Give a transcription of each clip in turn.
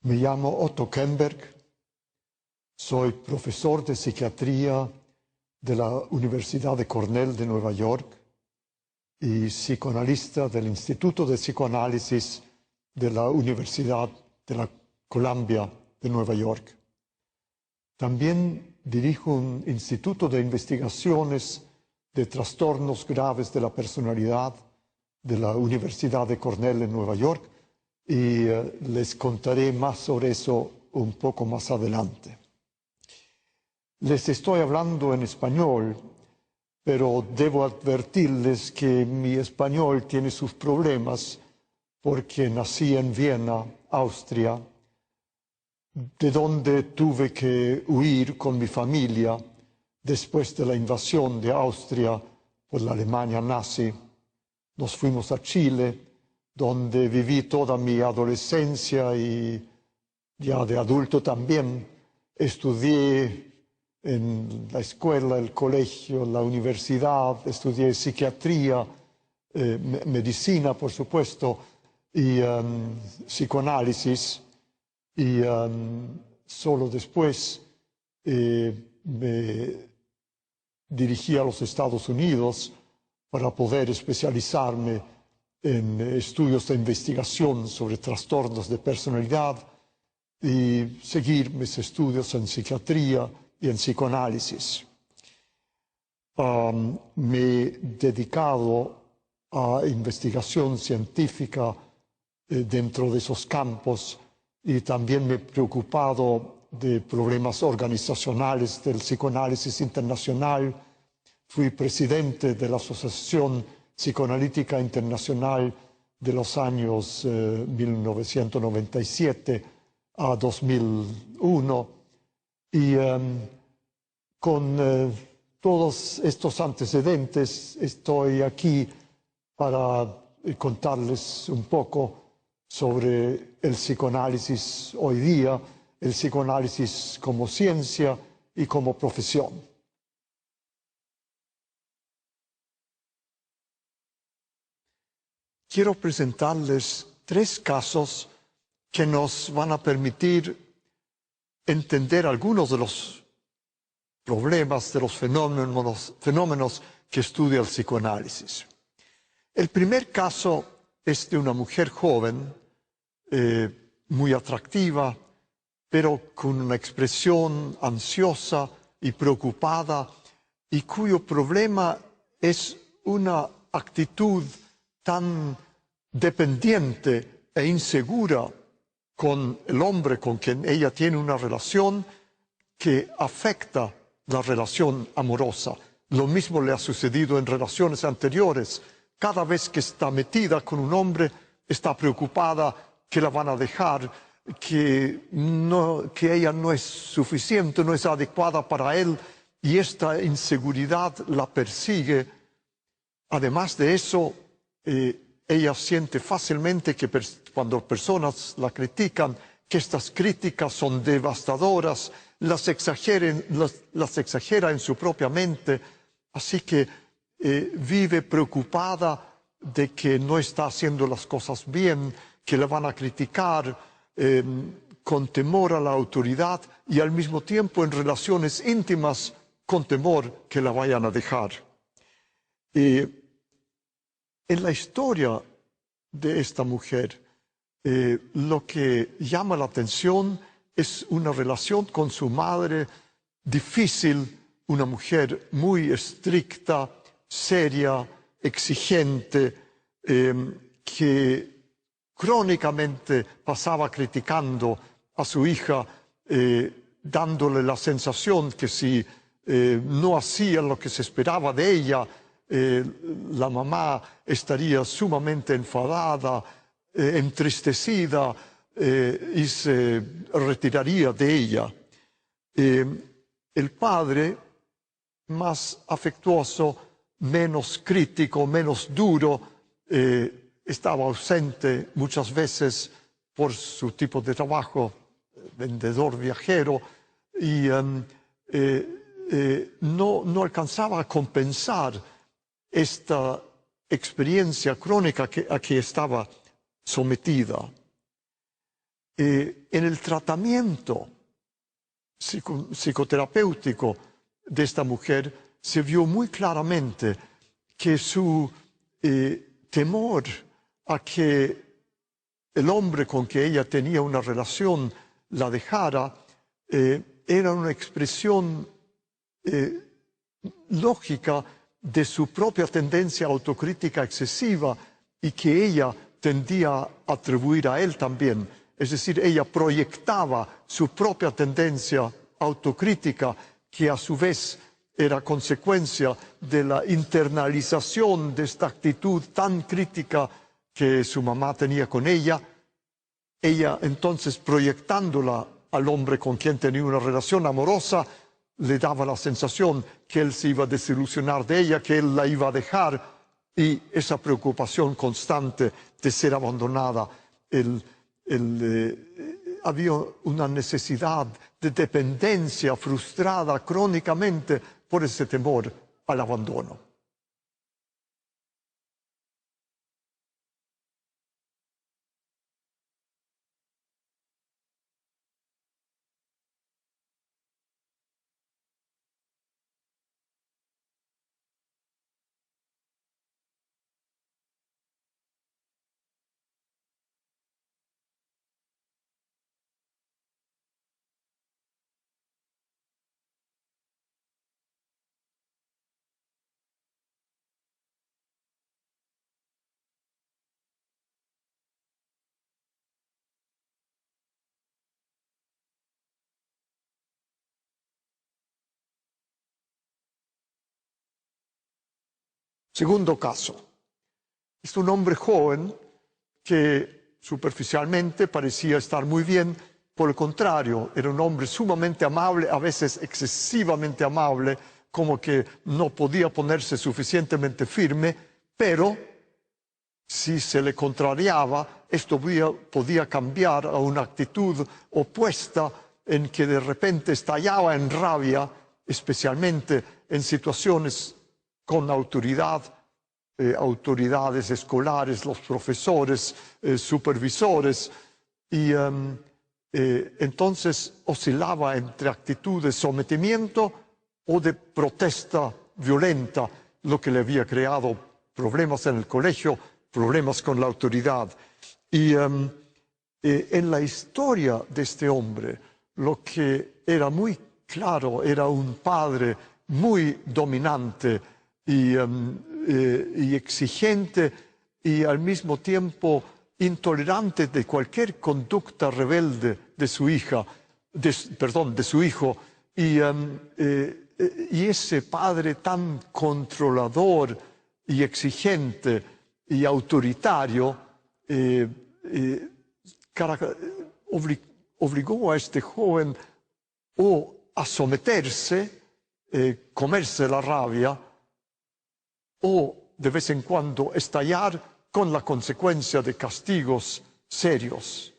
Me llamo Otto Kemberg, soy profesor de psiquiatría de la Universidad de Cornell de Nueva York y psicoanalista del Instituto de Psicoanálisis de la Universidad de la Columbia de Nueva York. También dirijo un instituto de investigaciones de trastornos graves de la personalidad de la Universidad de Cornell en Nueva York y les contaré más sobre eso un poco más adelante. Les estoy hablando en español, pero debo advertirles que mi español tiene sus problemas porque nací en Viena, Austria, de donde tuve que huir con mi familia después de la invasión de Austria por la Alemania nazi. Nos fuimos a Chile, donde viví toda mi adolescencia y ya de adulto también. Estudié en la escuela, el colegio, la universidad, estudié psiquiatría, medicina, por supuesto, y psicoanálisis. Y solo después me dirigí a los Estados Unidos para poder especializarme en estudios de investigación sobre trastornos de personalidad y seguir mis estudios en psiquiatría y en psicoanálisis. Me he dedicado a investigación científica dentro de esos campos y también me he preocupado de problemas organizacionales del psicoanálisis internacional. Fui presidente de la Asociación Psicoanalítica Internacional de los años 1997 a 2001 y con todos estos antecedentes estoy aquí para contarles un poco sobre el psicoanálisis hoy día, el psicoanálisis como ciencia y como profesión. Quiero presentarles 3 casos que nos van a permitir entender algunos de los problemas, de los fenómenos que estudia el psicoanálisis. El primer caso es de una mujer joven, muy atractiva, pero con una expresión ansiosa y preocupada, y cuyo problema es una actitud tan dependiente e insegura con el hombre con quien ella tiene una relación que afecta la relación amorosa. Lo mismo le ha sucedido en relaciones anteriores. Cada vez que está metida con un hombre, está preocupada que la van a dejar, que ella no es suficiente, no es adecuada para él, y esta inseguridad la persigue. Además de eso, ella siente fácilmente que cuando personas la critican, que estas críticas son devastadoras, las exagera en su propia mente, así que vive preocupada de que no está haciendo las cosas bien, que la van a criticar, con temor a la autoridad y al mismo tiempo en relaciones íntimas con temor que la vayan a dejar. En la historia de esta mujer, lo que llama la atención es una relación con su madre difícil, una mujer muy estricta, seria, exigente, que crónicamente pasaba criticando a su hija, dándole la sensación que si no hacía lo que se esperaba de ella, la mamá estaría sumamente enfadada, entristecida y se retiraría de ella. El padre, más afectuoso, menos crítico, menos duro, estaba ausente muchas veces por su tipo de trabajo, vendedor viajero, y no alcanzaba a compensar esta experiencia crónica a que estaba sometida. en el tratamiento psicoterapéutico de esta mujer se vio muy claramente que su temor a que el hombre con que ella tenía una relación la dejara era una expresión lógica de su propia tendencia autocrítica excesiva y que ella tendía a atribuir a él también. Es decir, ella proyectaba su propia tendencia autocrítica, que a su vez era consecuencia de la internalización de esta actitud tan crítica que su mamá tenía con ella. Ella entonces, proyectándola al hombre con quien tenía una relación amorosa, le daba la sensación que él se iba a desilusionar de ella, que él la iba a dejar, y esa preocupación constante de ser abandonada. Había una necesidad de dependencia frustrada crónicamente por ese temor al abandono. Segundo caso, es un hombre joven que superficialmente parecía estar muy bien. Por el contrario, era un hombre sumamente amable, a veces excesivamente amable, como que no podía ponerse suficientemente firme, pero si se le contrariaba, esto podía cambiar a una actitud opuesta en que de repente estallaba en rabia, especialmente en situaciones con autoridad, autoridades escolares, los profesores, supervisores, y entonces oscilaba entre actitud de sometimiento o de protesta violenta, lo que le había creado problemas en el colegio, problemas con la autoridad. Y en la historia de este hombre, lo que era muy claro era un padre muy dominante y exigente, y al mismo tiempo intolerante de cualquier conducta rebelde de su hija, de su hijo. Y ese padre tan controlador y exigente y autoritario obligó a este joven o a someterse, comerse la rabia, o de vez en cuando estallar con la consecuencia de castigos serios.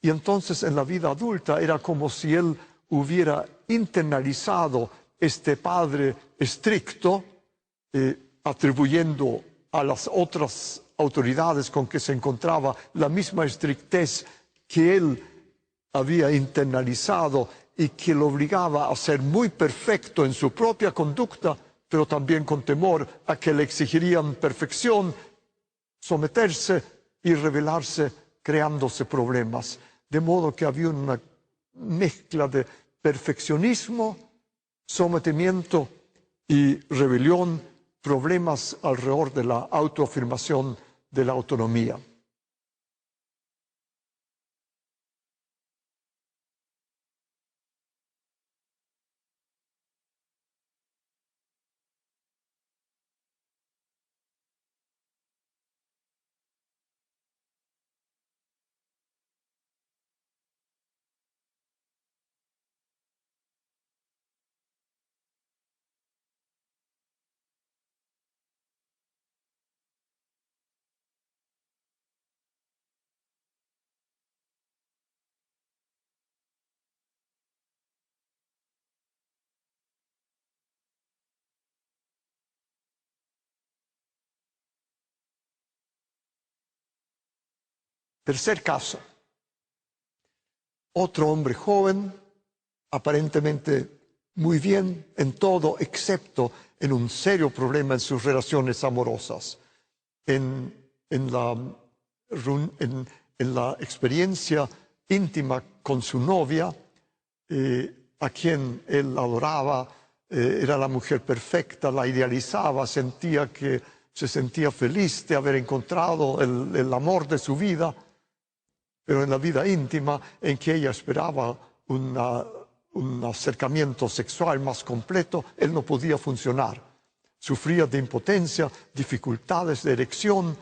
Y entonces en la vida adulta era como si él hubiera internalizado este padre estricto, atribuyendo a las otras autoridades con que se encontraba la misma estrictez que él había internalizado y que lo obligaba a ser muy perfecto en su propia conducta, pero también con temor a que le exigirían perfección, someterse y rebelarse, creándose problemas. De modo que había una mezcla de perfeccionismo, sometimiento y rebelión, problemas alrededor de la autoafirmación de la autonomía. Tercer caso. otro hombre joven, aparentemente muy bien en todo, excepto en un serio problema en sus relaciones amorosas. En la experiencia íntima con su novia, a quien él adoraba, era la mujer perfecta, la idealizaba, se sentía feliz de haber encontrado el amor de su vida, pero en la vida íntima, en que ella esperaba un acercamiento sexual más completo, él no podía funcionar. Sufría de impotencia, dificultades de erección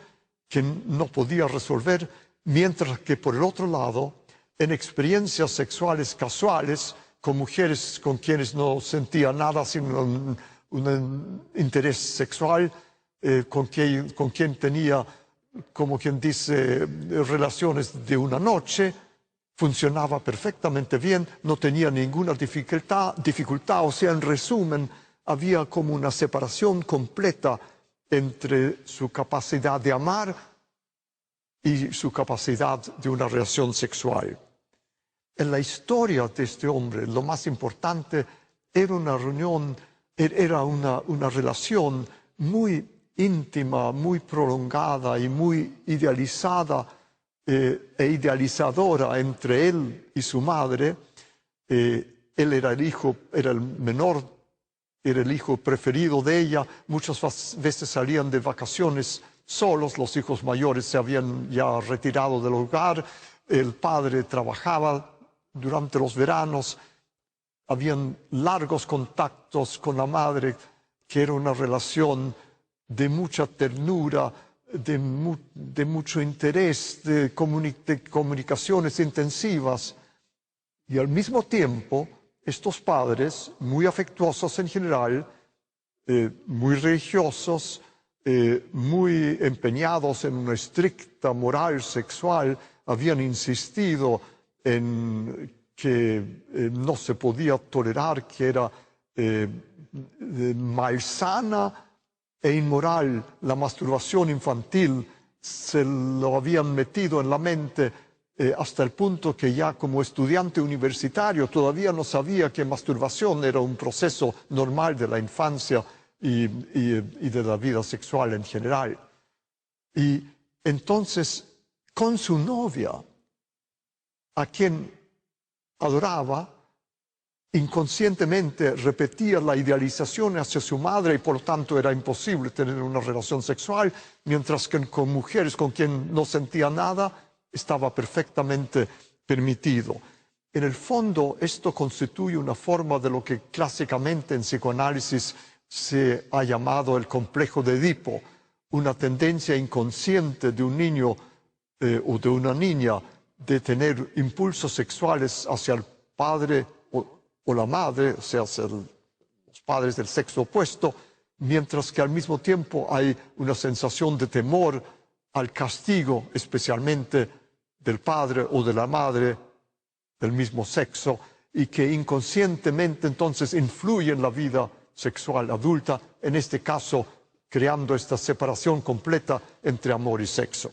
que no podía resolver, mientras que por el otro lado, en experiencias sexuales casuales, con mujeres con quienes no sentía nada sino un interés sexual, con quien tenía, como quien dice, relaciones de una noche, funcionaba perfectamente bien, no tenía ninguna dificultad, o sea, en resumen, había como una separación completa entre su capacidad de amar y su capacidad de una relación sexual. En la historia de este hombre, lo más importante era una relación muy íntima, muy prolongada y muy idealizada e idealizadora entre él y su madre. Él era el menor, era el hijo preferido de ella. Muchas veces salían de vacaciones solos, los hijos mayores se habían ya retirado del hogar, el padre trabajaba durante los veranos, habían largos contactos con la madre, que era una relación de mucha ternura, de mucho interés, de comunicaciones intensivas. Y al mismo tiempo, estos padres, muy afectuosos en general, muy religiosos, muy empeñados en una estricta moral sexual, habían insistido en que no se podía tolerar, que era malsana e inmoral la masturbación infantil. Se lo habían metido en la mente hasta el punto que ya como estudiante universitario todavía no sabía que masturbación era un proceso normal de la infancia y de la vida sexual en general. Y entonces, con su novia, a quien adoraba, inconscientemente repetía la idealización hacia su madre y por lo tanto era imposible tener una relación sexual, mientras que con mujeres con quien no sentía nada estaba perfectamente permitido. En el fondo, esto constituye una forma de lo que clásicamente en psicoanálisis se ha llamado el complejo de Edipo, una tendencia inconsciente de un niño o de una niña de tener impulsos sexuales hacia el padre o la madre, o sea, hacia los padres del sexo opuesto, mientras que al mismo tiempo hay una sensación de temor al castigo, especialmente del padre o de la madre del mismo sexo, y que inconscientemente entonces influye en la vida sexual adulta, en este caso creando esta separación completa entre amor y sexo.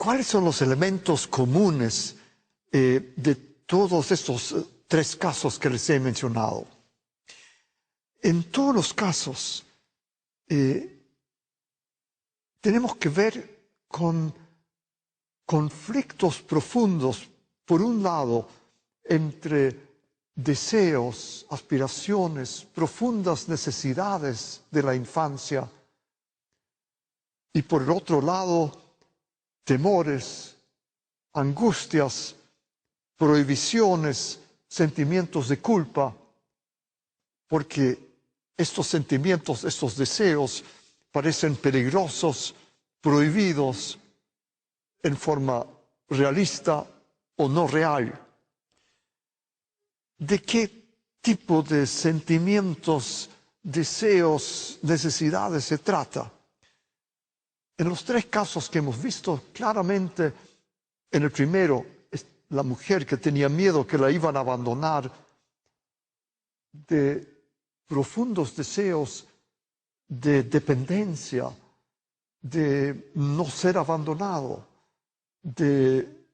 ¿Cuáles son los elementos comunes de todos estos tres casos que les he mencionado? En todos los casos tenemos que ver con conflictos profundos, por un lado, entre deseos, aspiraciones, profundas necesidades de la infancia, y por el otro lado, temores, angustias, prohibiciones, sentimientos de culpa, porque estos sentimientos, estos deseos, parecen peligrosos, prohibidos en forma realista o no real. ¿De qué tipo de sentimientos, deseos, necesidades se trata? En los tres casos que hemos visto claramente, en el primero, la mujer que tenía miedo que la iban a abandonar, de profundos deseos de dependencia, de no ser abandonado, de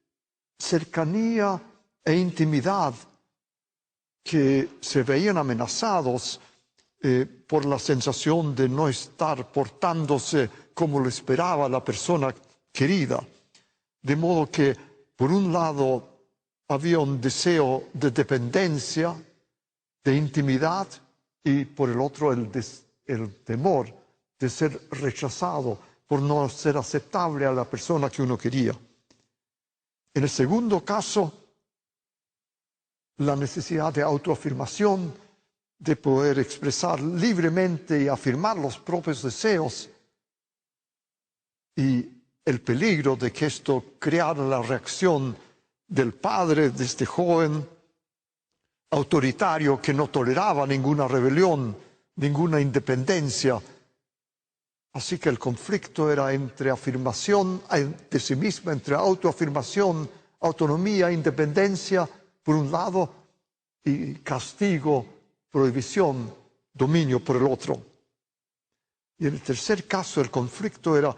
cercanía e intimidad que se veían amenazados por la sensación de no estar portándose como lo esperaba la persona querida. De modo que, por un lado, había un deseo de dependencia, de intimidad, y por el otro el temor de ser rechazado por no ser aceptable a la persona que uno quería. En el segundo caso, la necesidad de autoafirmación, de poder expresar libremente y afirmar los propios deseos, y el peligro de que esto creara la reacción del padre de este joven autoritario que no toleraba ninguna rebelión, ninguna independencia. Así que el conflicto era entre afirmación de sí misma, entre autoafirmación, autonomía, independencia, por un lado, y castigo, prohibición, dominio por el otro. Y en el tercer caso, el conflicto era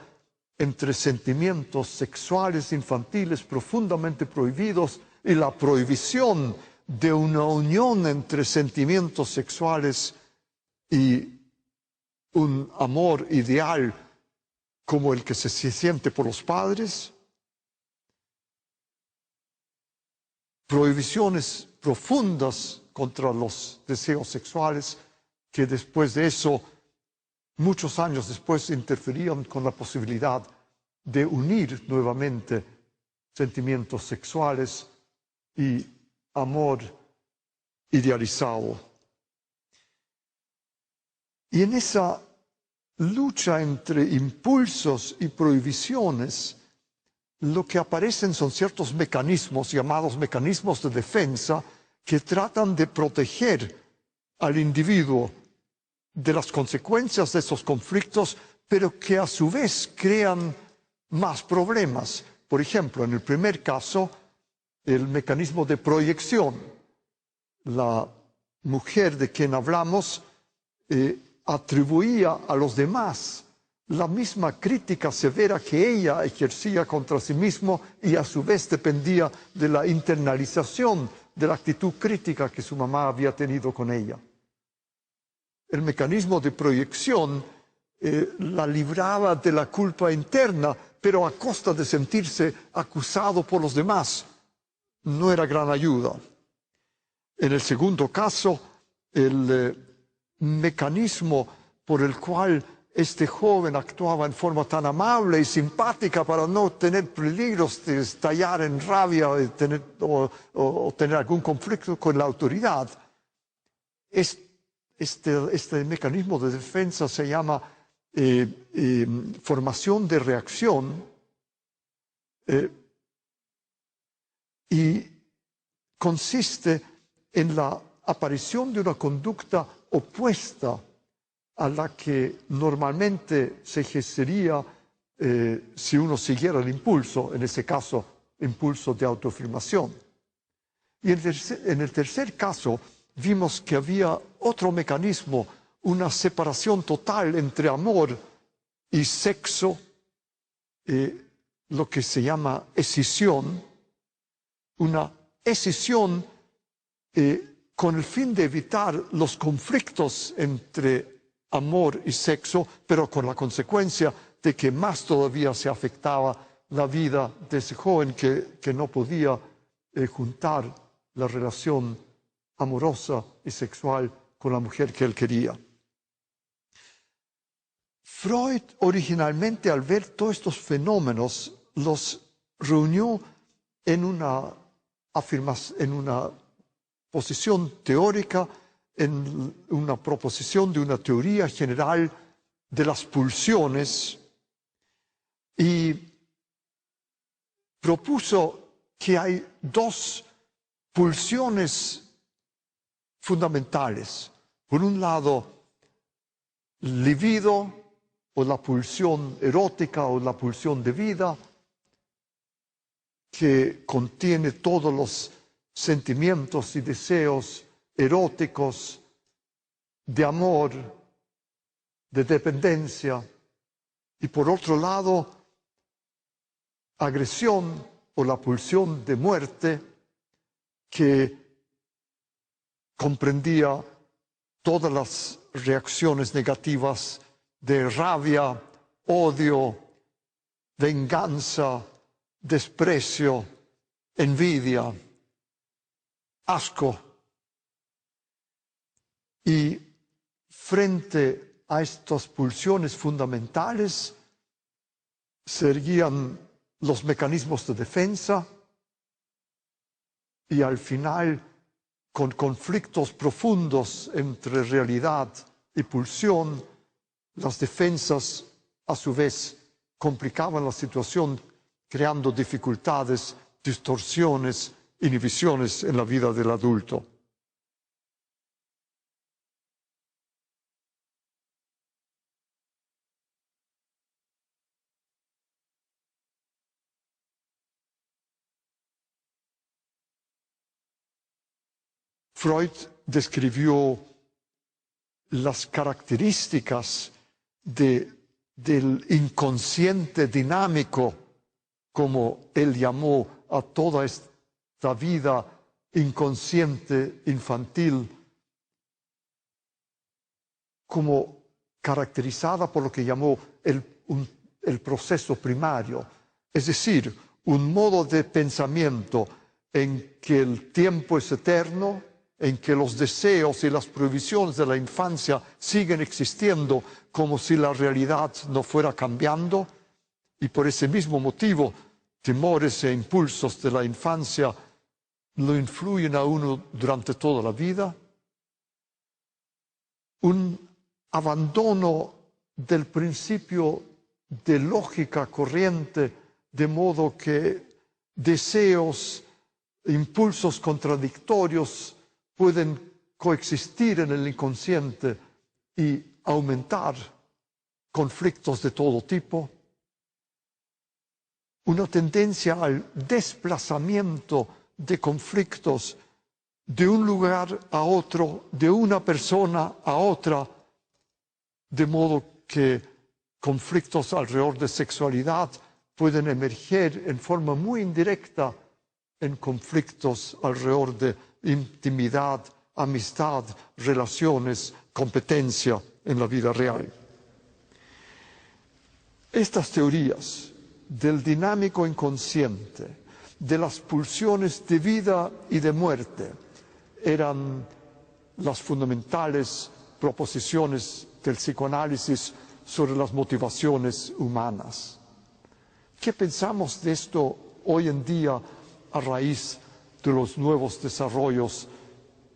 entre sentimientos sexuales infantiles profundamente prohibidos y la prohibición de una unión entre sentimientos sexuales y un amor ideal como el que se siente por los padres. Prohibiciones profundas contra los deseos sexuales que después de eso, muchos años después, interferían con la posibilidad de unir nuevamente sentimientos sexuales y amor idealizado. Y en esa lucha entre impulsos y prohibiciones, lo que aparecen son ciertos mecanismos llamados mecanismos de defensa que tratan de proteger al individuo de las consecuencias de esos conflictos, pero que a su vez crean más problemas. Por ejemplo, en el primer caso, el mecanismo de proyección. La mujer de quien hablamos atribuía a los demás la misma crítica severa que ella ejercía contra sí misma y a su vez dependía de la internalización de la actitud crítica que su mamá había tenido con ella. El mecanismo de proyección la libraba de la culpa interna, pero a costa de sentirse acusado por los demás. No era gran ayuda. En el segundo caso, el mecanismo por el cual este joven actuaba en forma tan amable y simpática para no tener peligros de estallar en rabia o tener algún conflicto con la autoridad. Este mecanismo de defensa se llama formación de reacción y consiste en la aparición de una conducta opuesta a la que normalmente se ejercería si uno siguiera el impulso, en ese caso, impulso de autoafirmación. Y en el tercer caso, vimos que había otro mecanismo, una separación total entre amor y sexo, lo que se llama escisión, una escisión con el fin de evitar los conflictos entre amor y sexo, pero con la consecuencia de que más todavía se afectaba la vida de ese joven que no podía juntar la relación amorosa y sexual con la mujer que él quería. Freud originalmente, al ver todos estos fenómenos, los reunió en una posición teórica, en una proposición de una teoría general de las pulsiones, y propuso que hay dos pulsiones fundamentales. Por un lado, libido, o la pulsión erótica o la pulsión de vida, que contiene todos los sentimientos y deseos eróticos, de amor, de dependencia, y por otro lado, agresión o la pulsión de muerte, que comprendía todas las reacciones negativas de rabia, odio, venganza, desprecio, envidia, asco. Y frente a estas pulsiones fundamentales se erguían los mecanismos de defensa, y al final, con conflictos profundos entre realidad y pulsión, las defensas a su vez complicaban la situación, creando dificultades, distorsiones, inhibiciones en la vida del adulto. Freud describió las características del inconsciente dinámico, como él llamó a toda esta vida inconsciente infantil, como caracterizada por lo que llamó el proceso primario, es decir, un modo de pensamiento en que el tiempo es eterno, en que los deseos y las prohibiciones de la infancia siguen existiendo como si la realidad no fuera cambiando, y por ese mismo motivo temores e impulsos de la infancia lo influyen a uno durante toda la vida. Un abandono del principio de lógica corriente, de modo que deseos, impulsos contradictorios pueden coexistir en el inconsciente y aumentar conflictos de todo tipo. Una tendencia al desplazamiento de conflictos de un lugar a otro, de una persona a otra, de modo que conflictos alrededor de sexualidad pueden emerger en forma muy indirecta en conflictos alrededor de intimidad, amistad, relaciones, competencia en la vida real. Estas teorías del dinámico inconsciente, de las pulsiones de vida y de muerte, eran las fundamentales proposiciones del psicoanálisis sobre las motivaciones humanas. ¿Qué pensamos de esto hoy en día a raíz de los nuevos desarrollos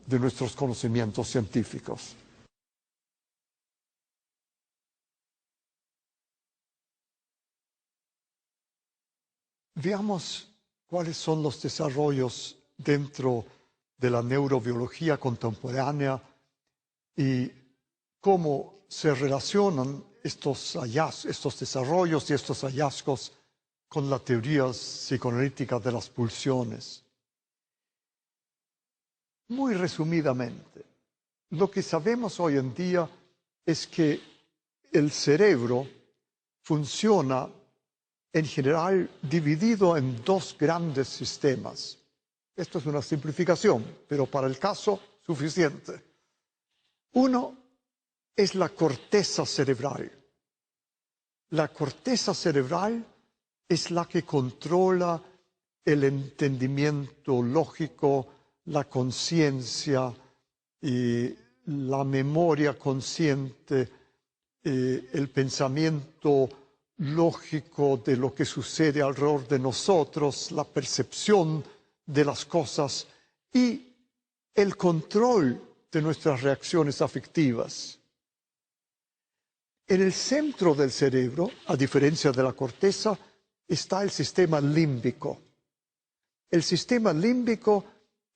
de nuestros conocimientos científicos? Veamos cuáles son los desarrollos dentro de la neurobiología contemporánea y cómo se relacionan estos desarrollos y estos hallazgos con la teoría psicoanalítica de las pulsiones. Muy resumidamente, lo que sabemos hoy en día es que el cerebro funciona en general dividido en dos grandes sistemas. Esto es una simplificación, pero para el caso suficiente. Uno es la corteza cerebral. la corteza cerebral es la que controla el entendimiento lógico, la conciencia y la memoria consciente, el pensamiento lógico de lo que sucede alrededor de nosotros, la percepción de las cosas y el control de nuestras reacciones afectivas. En el centro del cerebro, a diferencia de la corteza, está el sistema límbico. El sistema límbico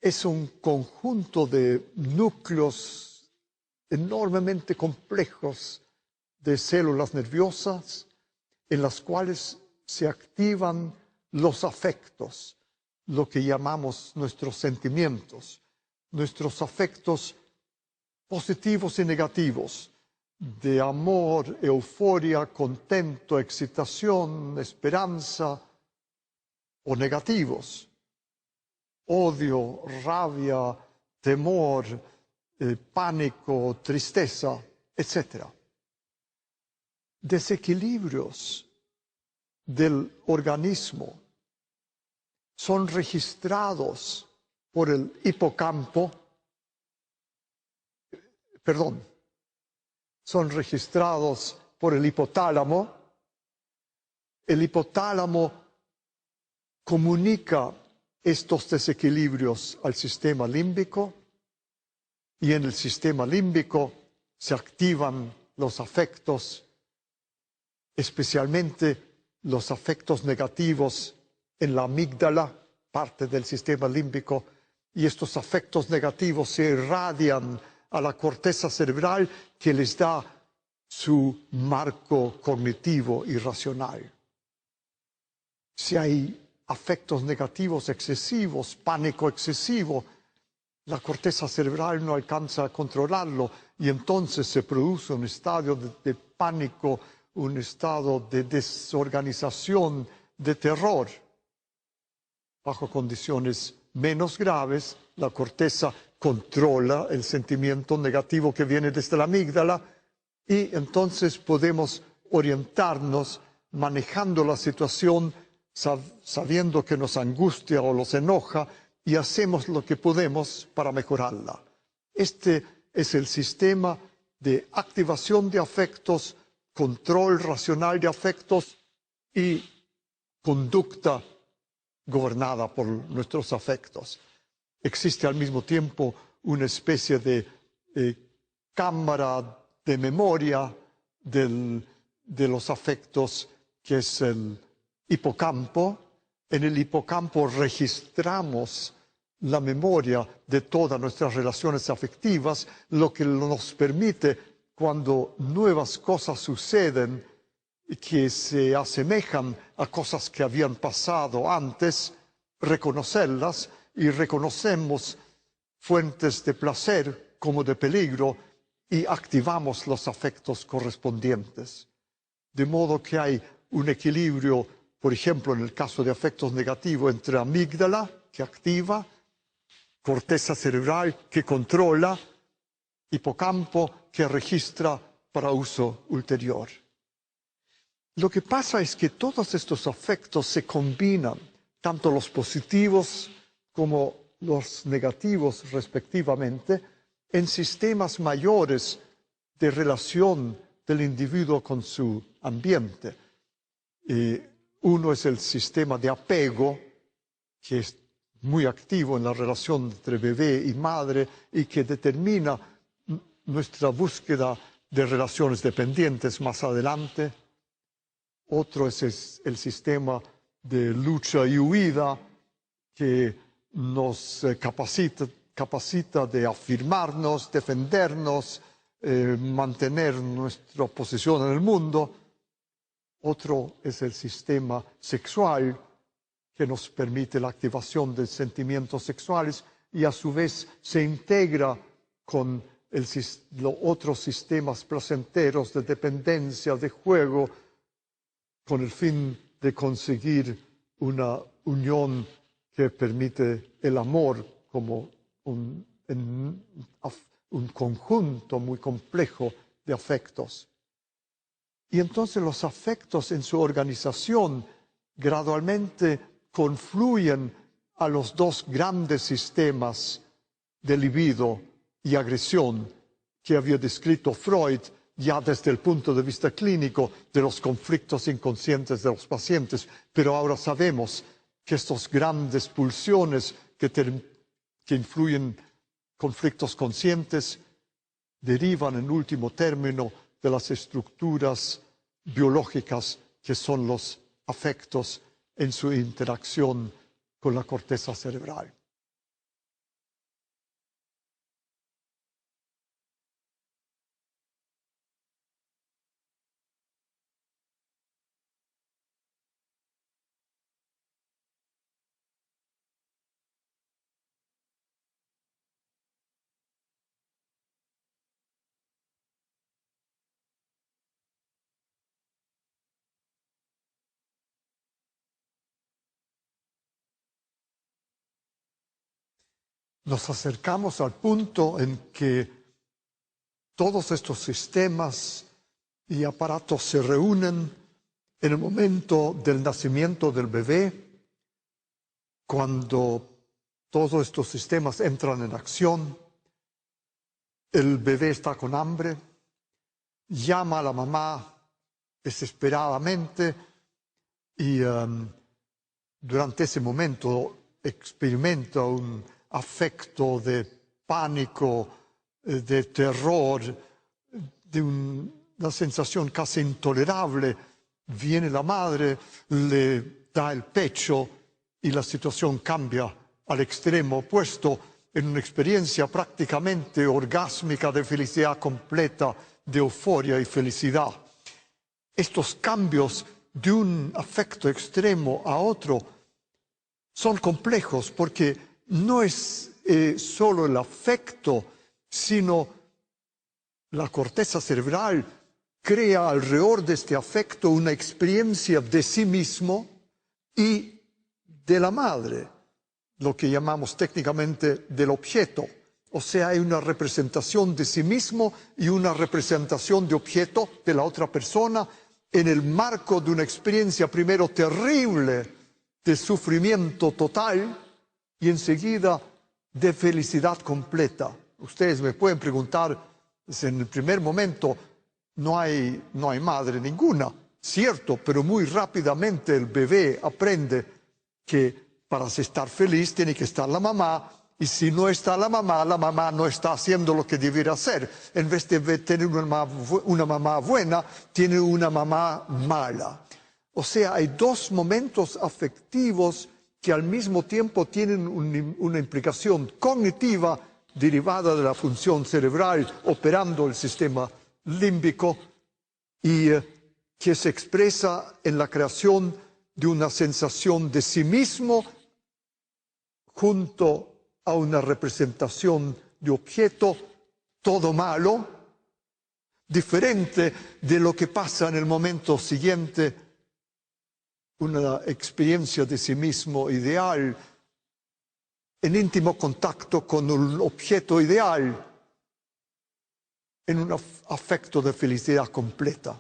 es un conjunto de núcleos enormemente complejos de células nerviosas en las cuales se activan los afectos, lo que llamamos nuestros sentimientos, nuestros afectos positivos y negativos, de amor, euforia, contento, excitación, esperanza, o negativos, odio, rabia, temor, pánico, tristeza, etc. Desequilibrios del organismo son registrados por el hipocampo, son registrados por el hipotálamo. El hipotálamo comunica estos desequilibrios al sistema límbico y en el sistema límbico se activan los afectos, especialmente los afectos negativos en la amígdala, parte del sistema límbico, y estos afectos negativos se irradian a la corteza cerebral que les da su marco cognitivo y racional. Si hay afectos negativos excesivos, pánico excesivo, la corteza cerebral no alcanza a controlarlo y entonces se produce un estado de pánico, un estado de desorganización, de terror. Bajo condiciones menos graves, la corteza controla el sentimiento negativo que viene desde la amígdala y entonces podemos orientarnos manejando la situación sabiendo que nos angustia o nos enoja y hacemos lo que podemos para mejorarla. Este es el sistema de activación de afectos, control racional de afectos y conducta gobernada por nuestros afectos. Existe al mismo tiempo una especie de cámara de memoria de los afectos que es el hipocampo. En el hipocampo registramos la memoria de todas nuestras relaciones afectivas, lo que nos permite, cuando nuevas cosas suceden que se asemejan a cosas que habían pasado antes, reconocerlas, y reconocemos fuentes de placer como de peligro y activamos los afectos correspondientes. De modo que hay un equilibrio, por ejemplo, en el caso de afectos negativos, entre amígdala, que activa, corteza cerebral, que controla, hipocampo, que registra para uso ulterior. Lo que pasa es que todos estos afectos se combinan, tanto los positivos como los negativos respectivamente, en sistemas mayores de relación del individuo con su ambiente. Uno es el sistema de apego, que es muy activo en la relación entre bebé y madre y que determina nuestra búsqueda de relaciones dependientes más adelante. Otro es el sistema de lucha y huida, que nos capacita de afirmarnos, defendernos, mantener nuestra posición en el mundo. Otro es el sistema sexual, que nos permite la activación de sentimientos sexuales y a su vez se integra con los otros sistemas placenteros de dependencia, de juego, con el fin de conseguir una unión que permite el amor como un conjunto muy complejo de afectos. Y entonces los afectos en su organización gradualmente confluyen a los dos grandes sistemas de libido y agresión que había descrito Freud ya desde el punto de vista clínico de los conflictos inconscientes de los pacientes. Pero ahora sabemos que estas grandes pulsiones que influyen conflictos conscientes derivan en último término de las estructuras biológicas que son los afectos en su interacción con la corteza cerebral. Nos acercamos al punto en que todos estos sistemas y aparatos se reúnen en el momento del nacimiento del bebé, cuando todos estos sistemas entran en acción. El bebé está con hambre, llama a la mamá desesperadamente y durante ese momento experimenta un afecto de pánico, de terror, de una sensación casi intolerable. Viene la madre, le da el pecho y la situación cambia al extremo opuesto en una experiencia prácticamente orgásmica de felicidad completa, de euforia y felicidad. Estos cambios de un afecto extremo a otro son complejos porque no es solo el afecto, sino la corteza cerebral crea alrededor de este afecto una experiencia de sí mismo y de la madre, lo que llamamos técnicamente del objeto. O sea, hay una representación de sí mismo y una representación de objeto de la otra persona en el marco de una experiencia primero terrible de sufrimiento total y enseguida de felicidad completa. Ustedes me pueden preguntar, si en el primer momento no hay madre ninguna, cierto, pero muy rápidamente el bebé aprende que para estar feliz tiene que estar la mamá, y si no está la mamá no está haciendo lo que debiera hacer. En vez de tener una mamá buena, tiene una mamá mala. O sea, hay dos momentos afectivos que al mismo tiempo tienen una implicación cognitiva derivada de la función cerebral operando el sistema límbico y que se expresa en la creación de una sensación de sí mismo junto a una representación de objeto, todo malo, diferente de lo que pasa en el momento siguiente, una experiencia de sí mismo ideal, en íntimo contacto con un objeto ideal, en un afecto de felicidad completa.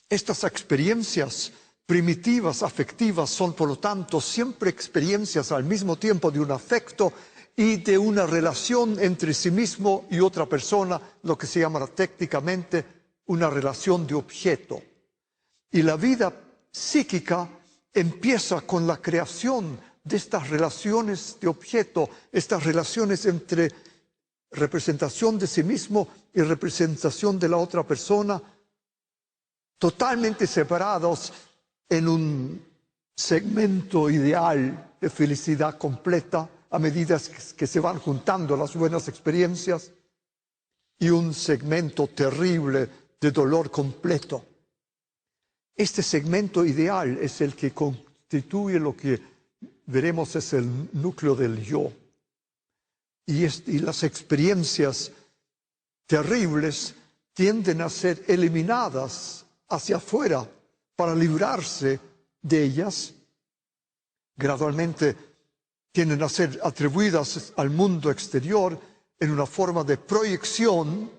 Estas experiencias primitivas, afectivas, son por lo tanto siempre experiencias al mismo tiempo de un afecto y de una relación entre sí mismo y otra persona, lo que se llama técnicamente una relación de objeto. Y la vida psíquica empieza con la creación de estas relaciones de objeto, estas relaciones entre representación de sí mismo y representación de la otra persona, totalmente separados en un segmento ideal de felicidad completa a medida que se van juntando las buenas experiencias, y un segmento terrible de dolor completo. Este segmento ideal es el que constituye lo que veremos es el núcleo del yo. Y las experiencias terribles tienden a ser eliminadas hacia afuera para librarse de ellas. Gradualmente tienden a ser atribuidas al mundo exterior en una forma de proyección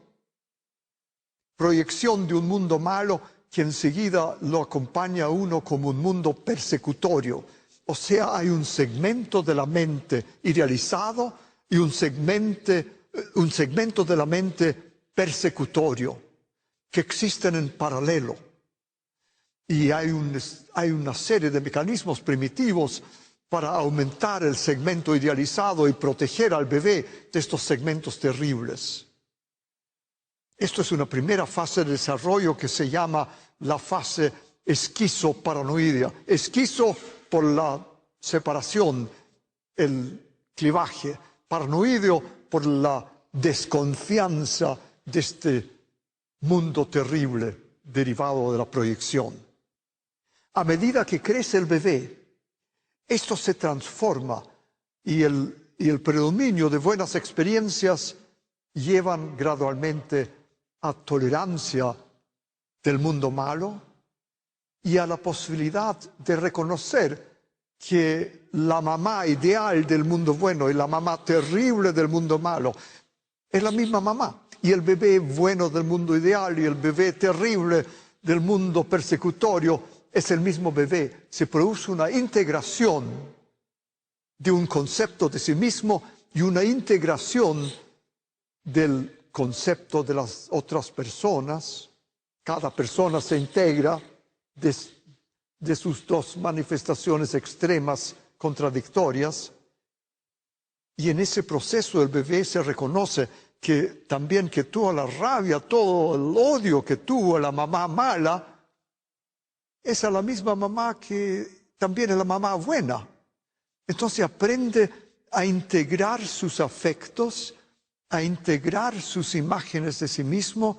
proyección de un mundo malo que enseguida lo acompaña a uno como un mundo persecutorio. O sea, hay un segmento de la mente idealizado y un segmento de la mente persecutorio que existen en paralelo. Y hay una serie de mecanismos primitivos para aumentar el segmento idealizado y proteger al bebé de estos segmentos terribles. Esto es una primera fase de desarrollo que se llama la fase esquizoparanoidea. Esquizo por la separación, el clivaje. Paranoideo por la desconfianza de este mundo terrible derivado de la proyección. A medida que crece el bebé, esto se transforma y el predominio de buenas experiencias llevan gradualmente a tolerancia del mundo malo y a la posibilidad de reconocer que la mamá ideal del mundo bueno y la mamá terrible del mundo malo es la misma mamá. Y el bebé bueno del mundo ideal y el bebé terrible del mundo persecutorio es el mismo bebé. Se produce una integración de un concepto de sí mismo y una integración del concepto de las otras personas. Cada persona se integra de sus dos manifestaciones extremas contradictorias. Y en ese proceso el bebé se reconoce que también que toda la rabia, todo el odio que tuvo la mamá mala, es a la misma mamá que también es la mamá buena. Entonces aprende a integrar sus afectos, a integrar sus imágenes de sí mismo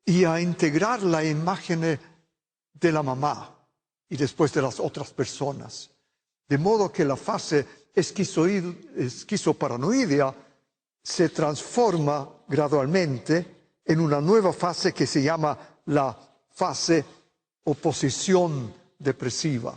y a integrar la imagen de la mamá y después de las otras personas. De modo que la fase esquizoparanoidea se transforma gradualmente en una nueva fase que se llama la fase oposición depresiva.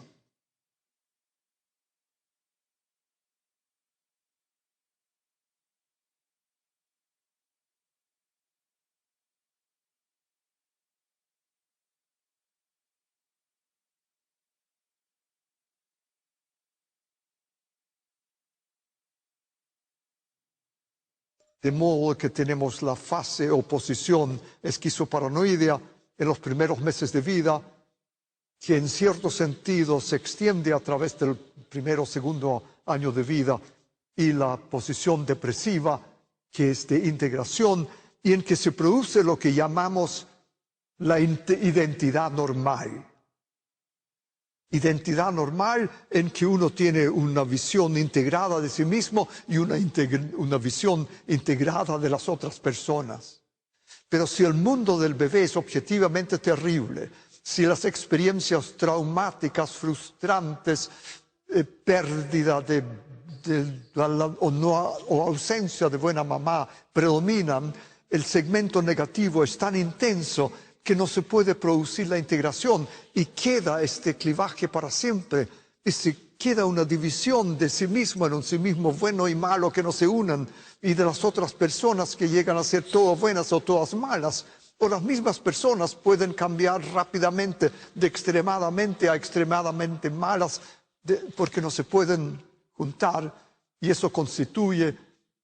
De modo que tenemos la fase oposición esquizoparanoidea en los primeros meses de vida, que en cierto sentido se extiende a través del primero o segundo año de vida, y la posición depresiva, que es de integración, y en que se produce lo que llamamos la identidad normal. Identidad normal en que uno tiene una visión integrada de sí mismo y una visión integrada de las otras personas. Pero si el mundo del bebé es objetivamente terrible, si las experiencias traumáticas, frustrantes, pérdida o ausencia de buena mamá predominan, el segmento negativo es tan intenso que no se puede producir la integración y queda este clivaje para siempre. Y queda una división de sí mismo en un sí mismo bueno y malo que no se unan, y de las otras personas que llegan a ser todas buenas o todas malas. O las mismas personas pueden cambiar rápidamente de extremadamente a extremadamente malas porque no se pueden juntar, y eso constituye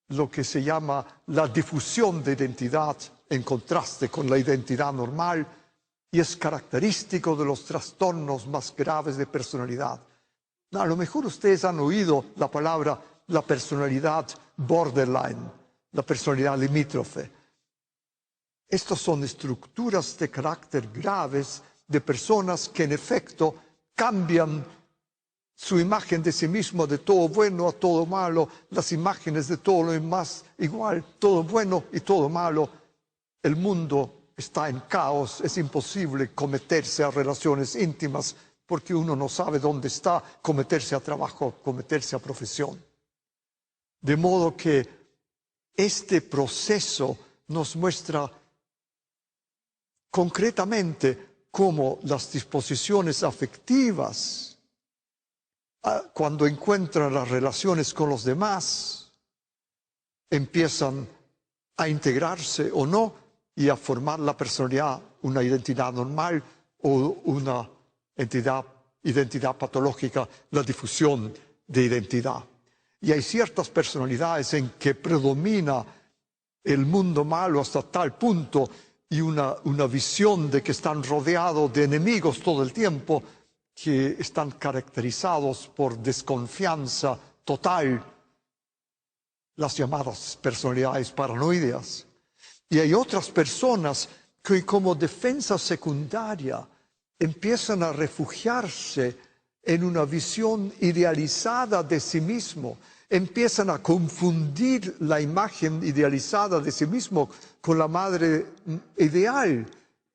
lo que se llama la difusión de identidad en contraste con la identidad normal, y es característico de los trastornos más graves de personalidad. A lo mejor ustedes han oído la palabra la personalidad borderline, la personalidad limítrofe. Estas son estructuras de carácter graves de personas que en efecto cambian su imagen de sí mismo de todo bueno a todo malo, las imágenes de todo lo demás igual, todo bueno y todo malo. El mundo está en caos, es imposible cometerse a relaciones íntimas porque uno no sabe dónde está, cometerse a trabajo, cometerse a profesión. De modo que este proceso nos muestra concretamente cómo las disposiciones afectivas, cuando encuentran las relaciones con los demás, empiezan a integrarse o no, y a formar la personalidad, una identidad normal o una identidad patológica, la difusión de identidad. Y hay ciertas personalidades en que predomina el mundo malo hasta tal punto y una visión de que están rodeados de enemigos todo el tiempo, que están caracterizados por desconfianza total, las llamadas personalidades paranoides. Y hay otras personas que como defensa secundaria empiezan a refugiarse en una visión idealizada de sí mismo, empiezan a confundir la imagen idealizada de sí mismo con la madre ideal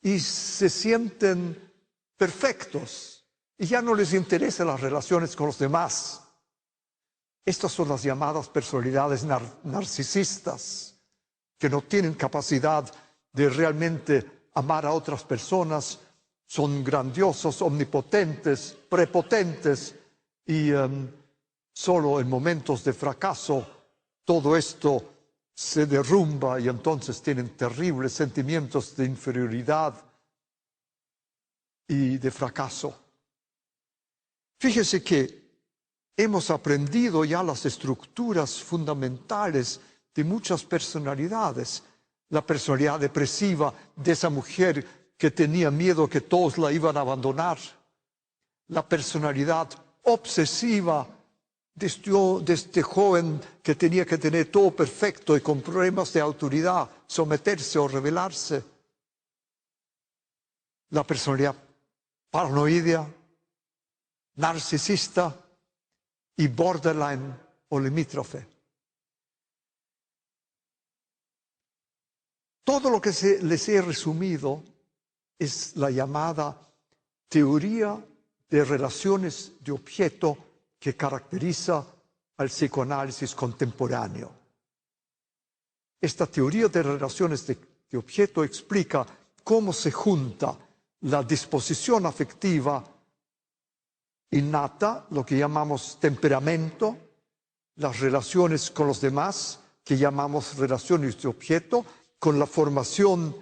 y se sienten perfectos y ya no les interesan las relaciones con los demás. Estas son las llamadas personalidades narcisistas, que no tienen capacidad de realmente amar a otras personas, son grandiosos, omnipotentes, prepotentes y solo en momentos de fracaso todo esto se derrumba y entonces tienen terribles sentimientos de inferioridad y de fracaso. Fíjese que hemos aprendido ya las estructuras fundamentales de muchas personalidades. La personalidad depresiva de esa mujer que tenía miedo que todos la iban a abandonar. La personalidad obsesiva de este joven que tenía que tener todo perfecto y con problemas de autoridad, someterse o rebelarse. La personalidad paranoidea, narcisista y borderline o limítrofe. Todo lo que les he resumido es la llamada teoría de relaciones de objeto que caracteriza al psicoanálisis contemporáneo. Esta teoría de relaciones de objeto explica cómo se junta la disposición afectiva innata, lo que llamamos temperamento, las relaciones con los demás, que llamamos relaciones de objeto, con la formación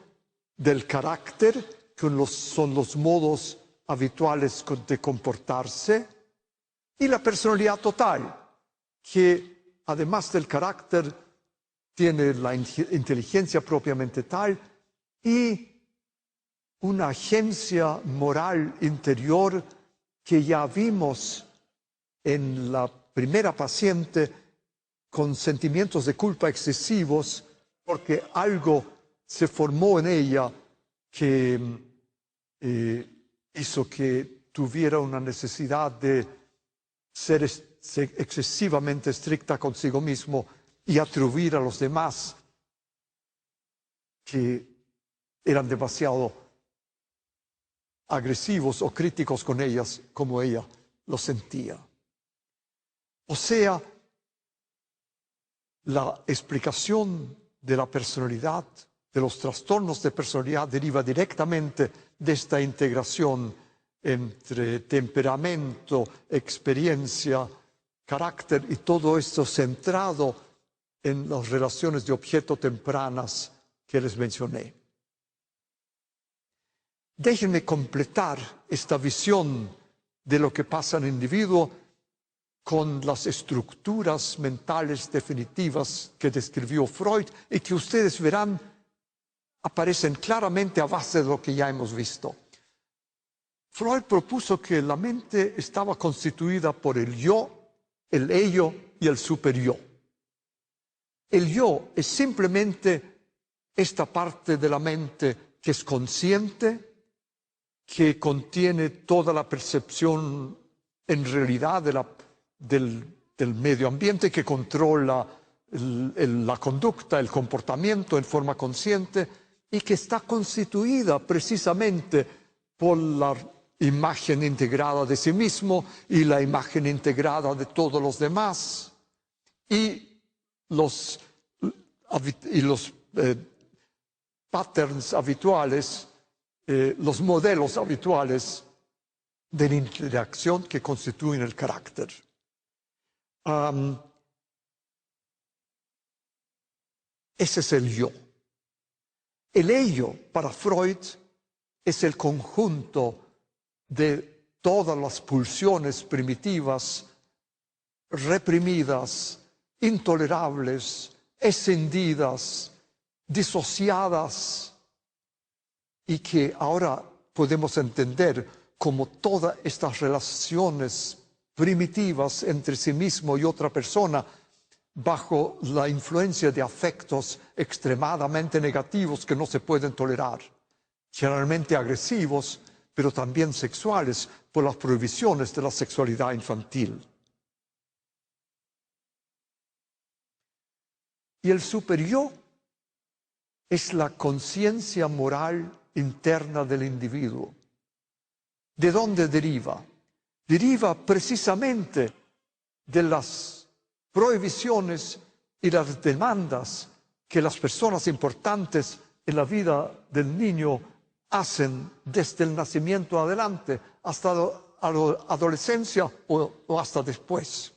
del carácter, que son los modos habituales de comportarse, y la personalidad total, que además del carácter tiene la inteligencia propiamente tal y una agencia moral interior que ya vimos en la primera paciente con sentimientos de culpa excesivos porque algo se formó en ella que hizo que tuviera una necesidad de ser excesivamente estricta consigo mismo y atribuir a los demás que eran demasiado agresivos o críticos con ellas como ella lo sentía. O sea, la explicación de la personalidad, de los trastornos de personalidad, deriva directamente de esta integración entre temperamento, experiencia, carácter y todo esto centrado en las relaciones de objeto tempranas que les mencioné. Déjenme completar esta visión de lo que pasa en el individuo con las estructuras mentales definitivas que describió Freud y que ustedes verán aparecen claramente a base de lo que ya hemos visto. Freud propuso que la mente estaba constituida por el yo, el ello y el superyo. El yo es simplemente esta parte de la mente que es consciente, que contiene toda la percepción en realidad del medio ambiente, que controla la conducta, el comportamiento en forma consciente y que está constituida precisamente por la imagen integrada de sí mismo y la imagen integrada de todos los demás y los patterns habituales, los modelos habituales de la interacción que constituyen el carácter. Ese es el yo. El ello, para Freud, es el conjunto de todas las pulsiones primitivas, reprimidas, intolerables, escindidas, disociadas, y que ahora podemos entender como todas estas relaciones primitivas entre sí mismo y otra persona, bajo la influencia de afectos extremadamente negativos que no se pueden tolerar, generalmente agresivos, pero también sexuales, por las prohibiciones de la sexualidad infantil. Y el superyo es la conciencia moral interna del individuo. ¿De dónde deriva? Deriva precisamente de las prohibiciones y las demandas que las personas importantes en la vida del niño hacen desde el nacimiento adelante hasta la adolescencia o hasta después.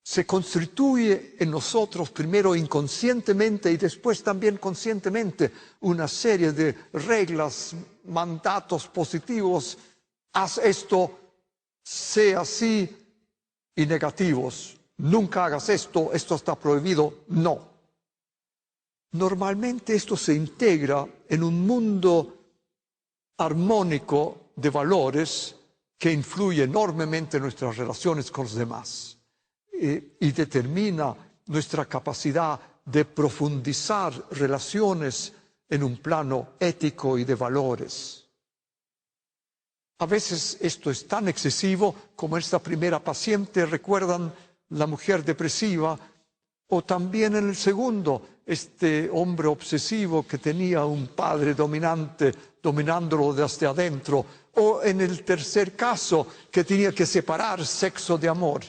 Se constituye en nosotros primero inconscientemente y después también conscientemente una serie de reglas, mandatos positivos. Haz esto, sé así, y negativos. Nunca hagas esto, esto está prohibido. No. Normalmente esto se integra en un mundo armónico de valores que influye enormemente en nuestras relaciones con los demás. Y determina nuestra capacidad de profundizar relaciones en un plano ético y de valores. A veces esto es tan excesivo como esta primera paciente, recuerdan la mujer depresiva, o también en el segundo, este hombre obsesivo que tenía un padre dominante, dominándolo desde adentro, o en el tercer caso, que tenía que separar sexo de amor.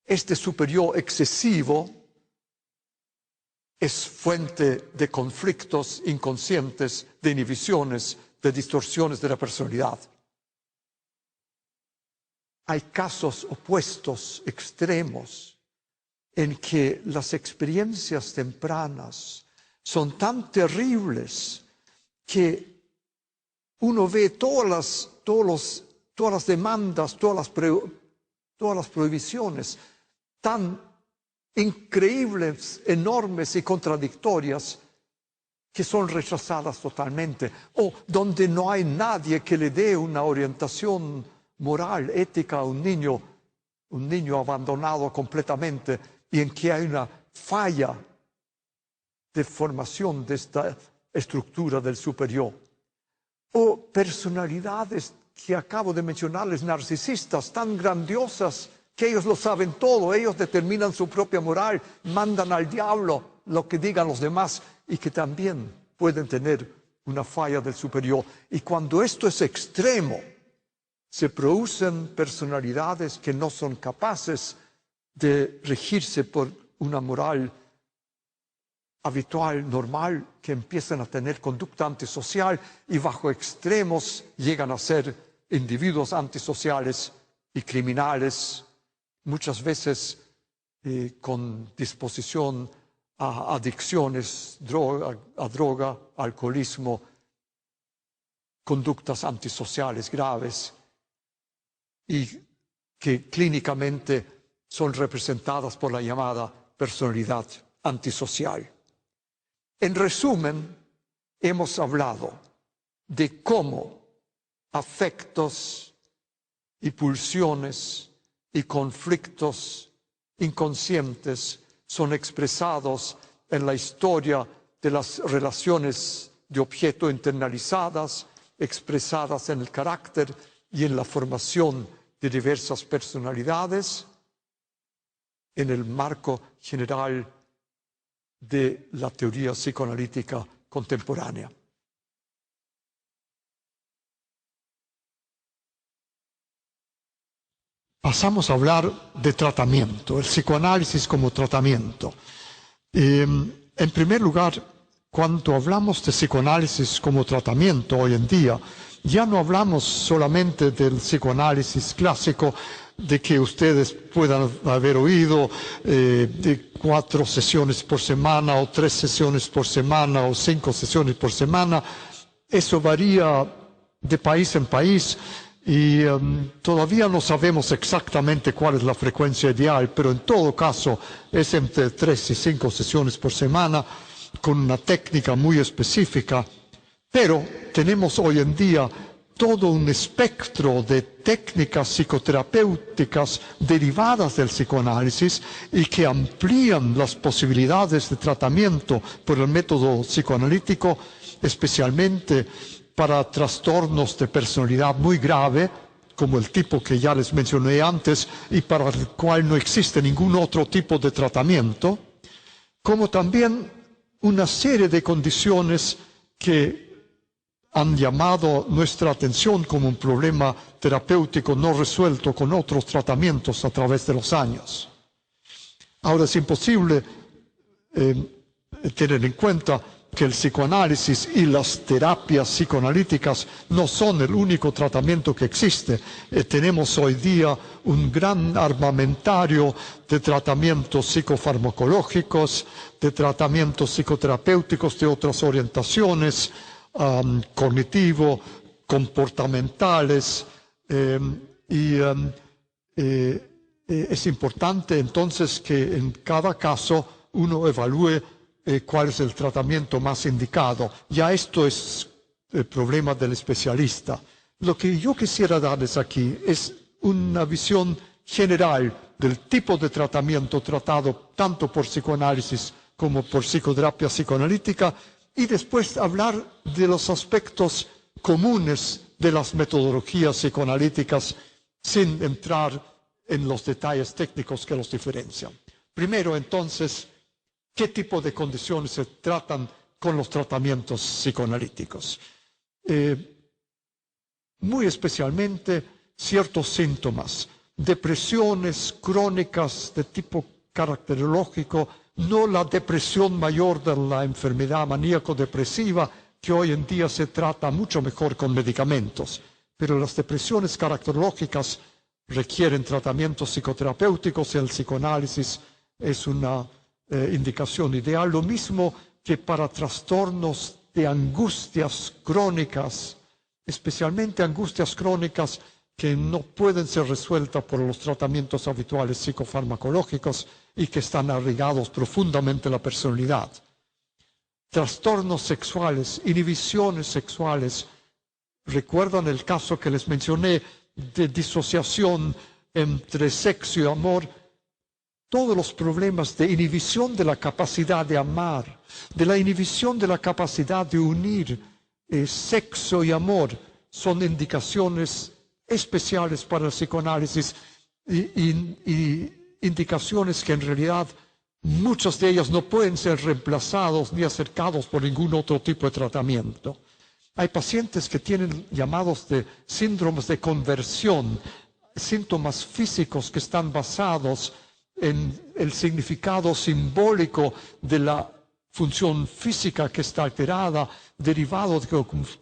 Este superyo excesivo es fuente de conflictos inconscientes, de inhibiciones, de distorsiones de la personalidad. Hay casos opuestos, extremos, en que las experiencias tempranas son tan terribles que uno ve todas las demandas, todas las prohibiciones tan increíbles, enormes y contradictorias, que son rechazadas totalmente, o donde no hay nadie que le dé una orientación moral, ética a un niño abandonado completamente, y en que hay una falla de formación de esta estructura del superyo. O personalidades que acabo de mencionarles, narcisistas, tan grandiosas, que ellos lo saben todo, ellos determinan su propia moral, mandan al diablo lo que digan los demás, y que también pueden tener una falla del superyo. Y cuando esto es extremo, se producen personalidades que no son capaces de regirse por una moral habitual, normal, que empiezan a tener conducta antisocial y bajo extremos llegan a ser individuos antisociales y criminales, muchas veces con disposición a adicciones, a droga, alcoholismo, conductas antisociales graves, y que clínicamente son representadas por la llamada personalidad antisocial. En resumen, hemos hablado de cómo afectos y pulsiones y conflictos inconscientes son expresados en la historia de las relaciones de objeto internalizadas, expresadas en el carácter y en la formación de diversas personalidades, en el marco general de la teoría psicoanalítica contemporánea. Pasamos a hablar de tratamiento, el psicoanálisis como tratamiento. En primer lugar, cuando hablamos de psicoanálisis como tratamiento hoy en día, ya no hablamos solamente del psicoanálisis clásico, de que ustedes puedan haber oído de 4 sesiones por semana o 3 sesiones por semana o 5 sesiones por semana. Eso varía de país en país y todavía no sabemos exactamente cuál es la frecuencia ideal, pero en todo caso es entre 3 y 5 sesiones por semana con una técnica muy específica. Pero tenemos hoy en día todo un espectro de técnicas psicoterapéuticas derivadas del psicoanálisis y que amplían las posibilidades de tratamiento por el método psicoanalítico, especialmente para trastornos de personalidad muy grave, como el tipo que ya les mencioné antes y para el cual no existe ningún otro tipo de tratamiento, como también una serie de condiciones que han llamado nuestra atención como un problema terapéutico no resuelto con otros tratamientos a través de los años. Ahora es imposible tener en cuenta que el psicoanálisis y las terapias psicoanalíticas no son el único tratamiento que existe. Tenemos hoy día un gran armamentario de tratamientos psicofarmacológicos, de tratamientos psicoterapéuticos de otras orientaciones, cognitivo, comportamentales, es importante entonces que en cada caso uno evalúe cuál es el tratamiento más indicado. Ya esto es el problema del especialista. Lo que yo quisiera darles aquí es una visión general del tipo de tratamiento tratado tanto por psicoanálisis como por psicoterapia psicoanalítica, y después hablar de los aspectos comunes de las metodologías psicoanalíticas sin entrar en los detalles técnicos que los diferencian. Primero, entonces, ¿qué tipo de condiciones se tratan con los tratamientos psicoanalíticos? Muy especialmente ciertos síntomas, depresiones crónicas de tipo caracterológico, no la depresión mayor de la enfermedad maníaco-depresiva, que hoy en día se trata mucho mejor con medicamentos, pero las depresiones caracterológicas requieren tratamientos psicoterapéuticos y el psicoanálisis es una indicación ideal. Lo mismo que para trastornos de angustias crónicas, especialmente angustias crónicas que no pueden ser resueltas por los tratamientos habituales psicofarmacológicos y que están arraigados profundamente en la personalidad. Trastornos sexuales, inhibiciones sexuales. ¿Recuerdan el caso que les mencioné de disociación entre sexo y amor? Todos los problemas de inhibición de la capacidad de amar, de la inhibición de la capacidad de unir sexo y amor, son indicaciones especiales para el psicoanálisis y indicaciones que en realidad muchos de ellos no pueden ser reemplazados ni acercados por ningún otro tipo de tratamiento. Hay pacientes que tienen llamados de síndromes de conversión, síntomas físicos que están basados en el significado simbólico de la función física que está alterada, derivado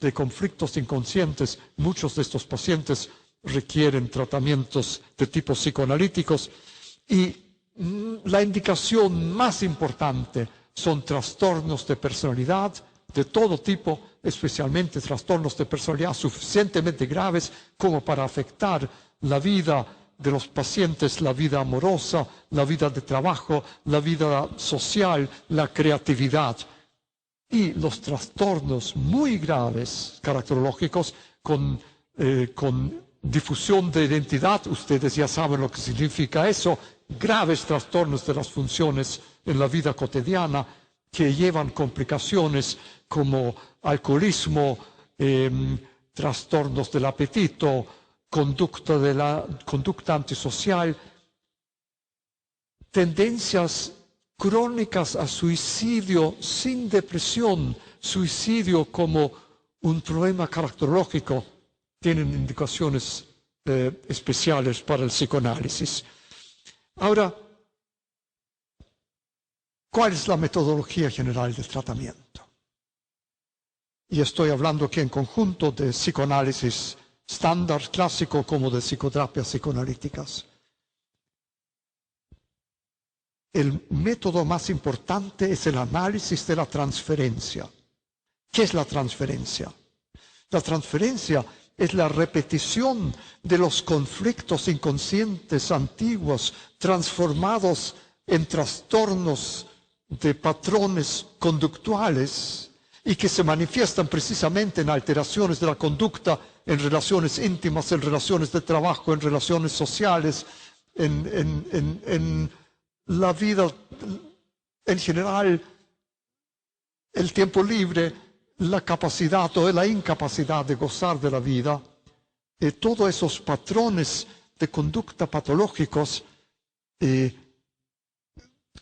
de conflictos inconscientes. Muchos de estos pacientes requieren tratamientos de tipo psicoanalíticos y la indicación más importante son trastornos de personalidad de todo tipo, especialmente trastornos de personalidad suficientemente graves como para afectar la vida de los pacientes, la vida amorosa, la vida de trabajo, la vida social, la creatividad. Y los trastornos muy graves, caracterológicos, con difusión de identidad, ustedes ya saben lo que significa eso, graves trastornos de las funciones en la vida cotidiana que llevan complicaciones como alcoholismo, trastornos del apetito, conducta antisocial, tendencias crónicas a suicidio sin depresión, suicidio como un problema caracterológico, tienen indicaciones especiales para el psicoanálisis. Ahora, ¿cuál es la metodología general del tratamiento? Y estoy hablando aquí en conjunto de psicoanálisis, estándar clásico como de psicoterapias psicoanalíticas. El método más importante es el análisis de la transferencia. ¿Qué es la transferencia? La transferencia es la repetición de los conflictos inconscientes antiguos transformados en trastornos de patrones conductuales y que se manifiestan precisamente en alteraciones de la conducta en relaciones íntimas, en relaciones de trabajo, en relaciones sociales, en la vida en general, el tiempo libre, la capacidad o la incapacidad de gozar de la vida. Todos esos patrones de conducta patológicos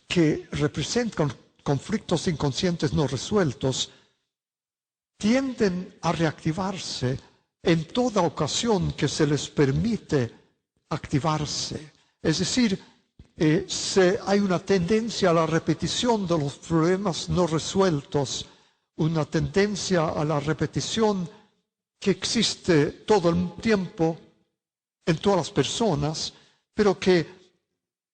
que representan conflictos inconscientes no resueltos tienden a reactivarse en toda ocasión que se les permite activarse. Es decir, hay una tendencia a la repetición de los problemas no resueltos, una tendencia a la repetición que existe todo el tiempo en todas las personas, pero que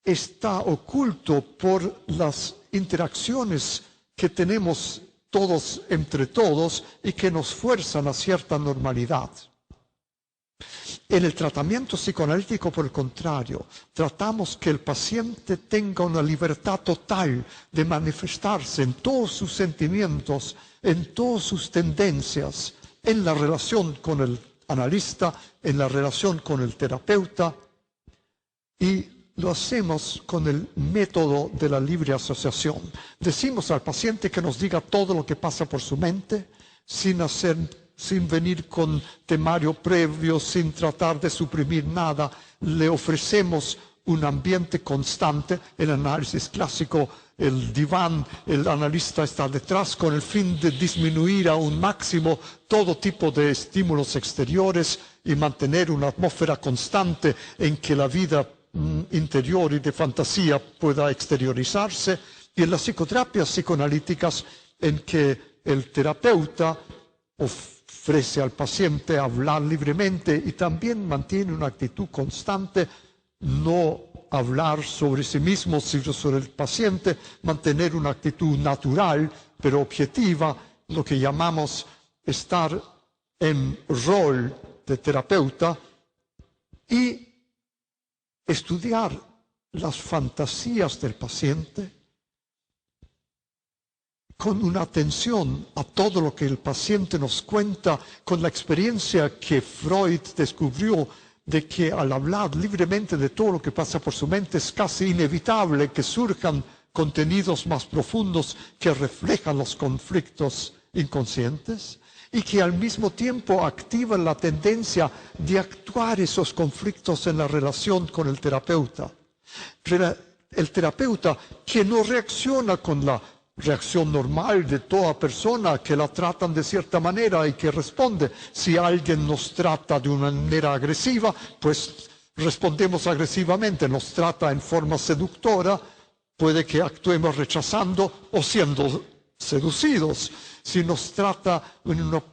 está oculto por las interacciones que tenemos todos entre todos y que nos fuerzan a cierta normalidad. En el tratamiento psicoanalítico, por el contrario, tratamos que el paciente tenga una libertad total de manifestarse en todos sus sentimientos, en todas sus tendencias, en la relación con el analista, en la relación con el terapeuta, y lo hacemos con el método de la libre asociación. Decimos al paciente que nos diga todo lo que pasa por su mente, sin venir con temario previo, sin tratar de suprimir nada. Le ofrecemos un ambiente constante. El análisis clásico, el diván, el analista está detrás con el fin de disminuir a un máximo todo tipo de estímulos exteriores y mantener una atmósfera constante en que la vida interior y de fantasía pueda exteriorizarse. Y en las psicoterapias psicoanalíticas, en que el terapeuta ofrece al paciente hablar libremente y también mantiene una actitud constante, no hablar sobre sí mismo, sino sobre el paciente, mantener una actitud natural, pero objetiva, lo que llamamos estar en rol de terapeuta, y estudiar las fantasías del paciente con una atención a todo lo que el paciente nos cuenta, con la experiencia que Freud descubrió de que al hablar libremente de todo lo que pasa por su mente es casi inevitable que surjan contenidos más profundos que reflejan los conflictos inconscientes y que al mismo tiempo activan la tendencia de actuar esos conflictos en la relación con el terapeuta. El terapeuta que no reacciona con la reacción normal de toda persona, que la tratan de cierta manera y que responde. Si alguien nos trata de una manera agresiva, pues respondemos agresivamente. Nos trata en forma seductora, puede que actuemos rechazando o siendo seducidos. Si nos trata en una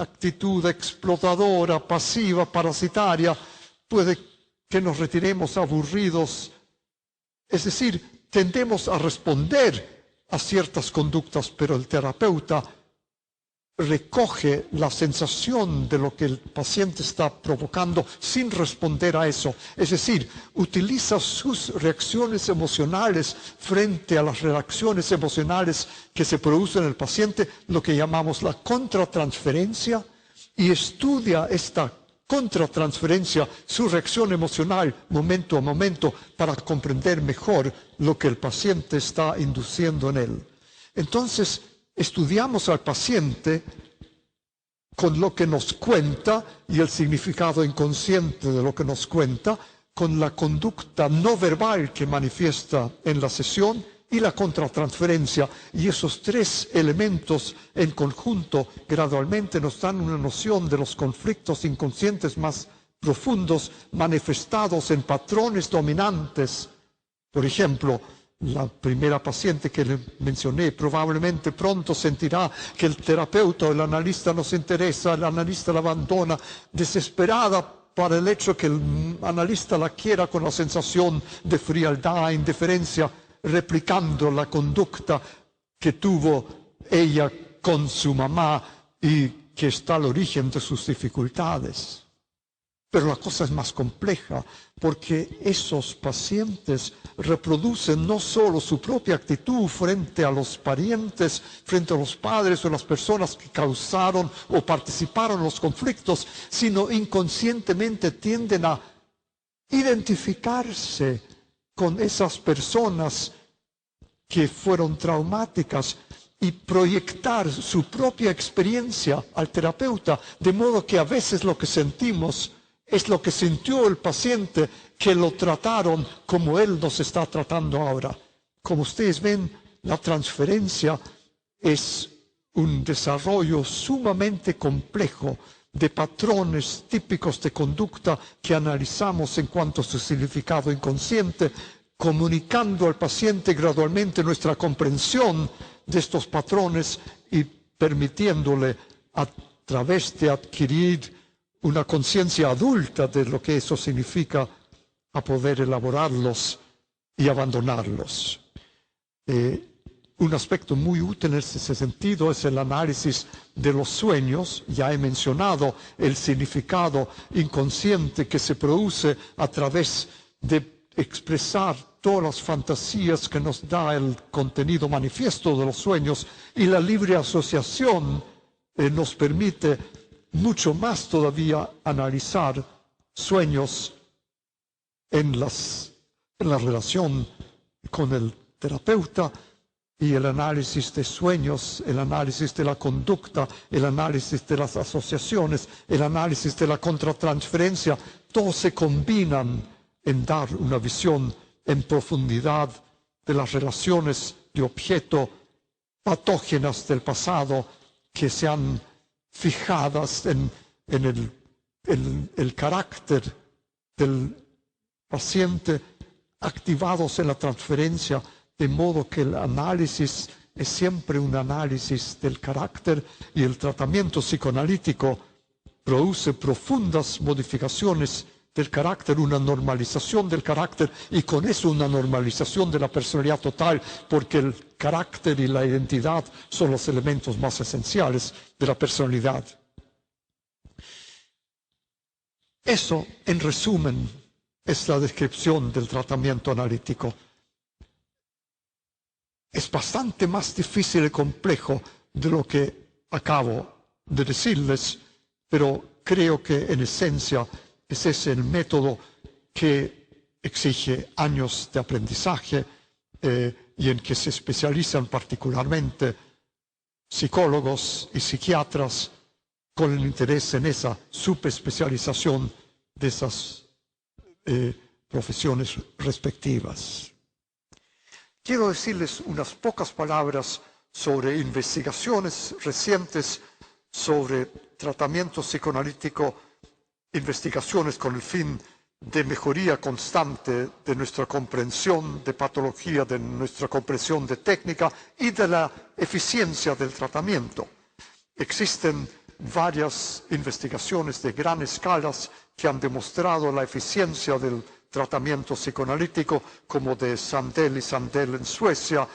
actitud explotadora, pasiva, parasitaria, puede que nos retiremos aburridos. Es decir, tendemos a responder a ciertas conductas, pero el terapeuta recoge la sensación de lo que el paciente está provocando sin responder a eso. Es decir, utiliza sus reacciones emocionales frente a las reacciones emocionales que se producen en el paciente, lo que llamamos la contratransferencia, y estudia esta contratransferencia, su reacción emocional momento a momento, para comprender mejor lo que el paciente está induciendo en él. Entonces, estudiamos al paciente con lo que nos cuenta y el significado inconsciente de lo que nos cuenta, con la conducta no verbal que manifiesta en la sesión y la contratransferencia. Y esos tres elementos en conjunto gradualmente nos dan una noción de los conflictos inconscientes más profundos manifestados en patrones dominantes. Por ejemplo, la primera paciente que le mencioné, probablemente pronto sentirá que el terapeuta o el analista no se interesa, el analista la abandona, desesperada para el hecho que el analista la quiera con la sensación de frialdad, indiferencia, replicando la conducta que tuvo ella con su mamá y que está al origen de sus dificultades. Pero la cosa es más compleja, porque esos pacientes reproducen no solo su propia actitud frente a los parientes, frente a los padres o las personas que causaron o participaron en los conflictos, sino inconscientemente tienden a identificarse con esas personas que fueron traumáticas y proyectar su propia experiencia al terapeuta, de modo que a veces lo que sentimos es lo que sintió el paciente que lo trataron como él nos está tratando ahora. Como ustedes ven, la transferencia es un desarrollo sumamente complejo de patrones típicos de conducta que analizamos en cuanto a su significado inconsciente, comunicando al paciente gradualmente nuestra comprensión de estos patrones y permitiéndole a través de adquirir una conciencia adulta de lo que eso significa a poder elaborarlos y abandonarlos. Un aspecto muy útil en ese sentido es el análisis de los sueños. Ya he mencionado el significado inconsciente que se produce a través de expresar todas las fantasías que nos da el contenido manifiesto de los sueños, y la libre asociación nos permite mucho más todavía analizar sueños en la relación con el terapeuta, y el análisis de sueños, el análisis de la conducta, el análisis de las asociaciones, el análisis de la contratransferencia, todos se combinan en dar una visión en profundidad de las relaciones de objeto patógenas del pasado que se han fijadas en el carácter del paciente, activados en la transferencia, de modo que el análisis es siempre un análisis del carácter, y el tratamiento psicoanalítico produce profundas modificaciones del carácter, una normalización del carácter, y con eso una normalización de la personalidad total, porque el carácter y la identidad son los elementos más esenciales de la personalidad. Eso, en resumen, es la descripción del tratamiento analítico. Es bastante más difícil y complejo de lo que acabo de decirles, pero creo que en esencia ese es el método que exige años de aprendizaje y en que se especializan particularmente psicólogos y psiquiatras con el interés en esa subespecialización de esas profesiones respectivas. Quiero decirles unas pocas palabras sobre investigaciones recientes sobre tratamiento psicoanalítico, investigaciones con el fin de mejoría constante de nuestra comprensión de patología, de nuestra comprensión de técnica y de la eficiencia del tratamiento. Existen varias investigaciones de gran escala que han demostrado la eficiencia del tratamiento psicoanalítico, como de Sandell y Sandell en Suecia,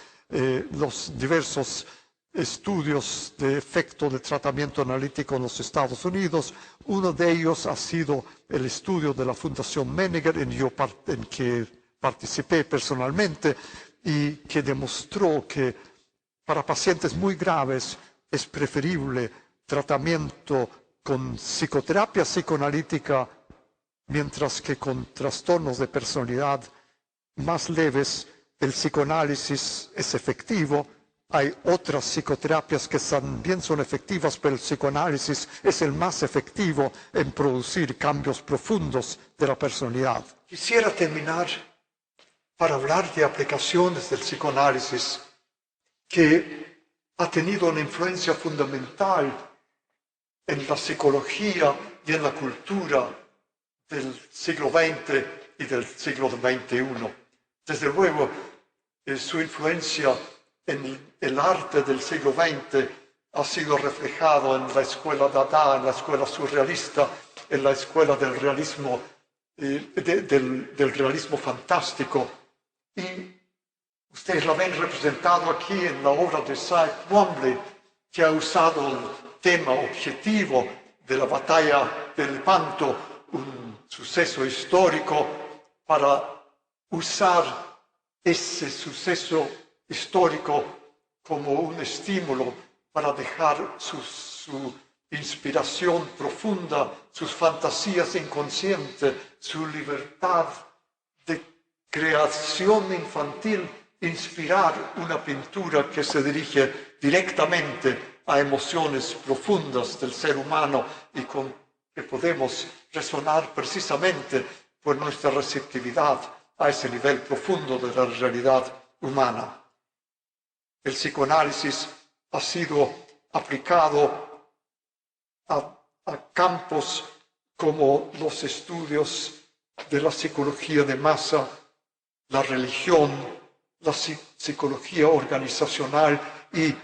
los diversos estudios de efecto de tratamiento analítico en los Estados Unidos. Uno de ellos ha sido el estudio de la Fundación Menninger, en que participé personalmente, y que demostró que para pacientes muy graves es preferible tratamiento con psicoterapia psicoanalítica, mientras que con trastornos de personalidad más leves el psicoanálisis es efectivo. Hay otras psicoterapias que también son efectivas, pero el psicoanálisis es el más efectivo en producir cambios profundos de la personalidad. Quisiera terminar para hablar de aplicaciones del psicoanálisis que ha tenido una influencia fundamental en la psicología y en la cultura del siglo XX y del siglo XXI. Desde luego, su influencia en el arte del siglo XX ha sido reflejado en la escuela Dada, en la escuela surrealista, en la escuela del realismo, del realismo fantástico. Y ustedes lo ven representado aquí en la obra de Cy Twombly, que ha usado el tema objetivo de la batalla de Lepanto, un suceso histórico, para usar ese suceso histórico como un estímulo para dejar su inspiración profunda, sus fantasías inconscientes, su libertad de creación infantil, inspirar una pintura que se dirige directamente a emociones profundas del ser humano y con que podemos resonar precisamente por nuestra receptividad a ese nivel profundo de la realidad humana. El psicoanálisis ha sido aplicado a campos como los estudios de la psicología de masa, la religión, la psicología organizacional y,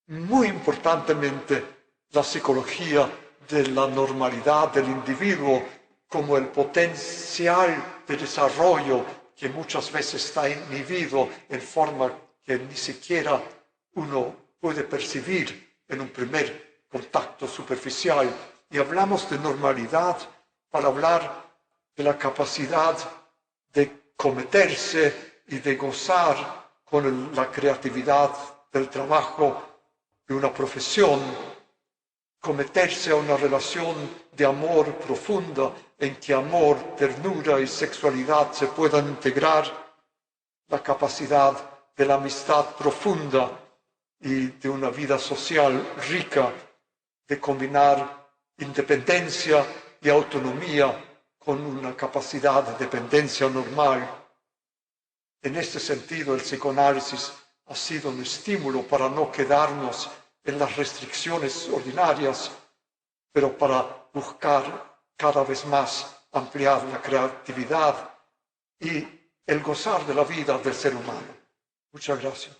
muy importantemente, la psicología de la normalidad del individuo como el potencial de desarrollo que muchas veces está inhibido en forma que ni siquiera uno puede percibir en un primer contacto superficial. Y hablamos de normalidad para hablar de la capacidad de cometerse y de gozar con la creatividad del trabajo de una profesión, cometerse a una relación de amor profunda en que amor, ternura y sexualidad se puedan integrar, la capacidad de la amistad profunda y de una vida social rica, de combinar independencia y autonomía con una capacidad de dependencia normal. En este sentido, el psicoanálisis ha sido un estímulo para no quedarnos en las restricciones ordinarias, pero para buscar cada vez más ampliar la creatividad y el gozar de la vida del ser humano. Muchas gracias.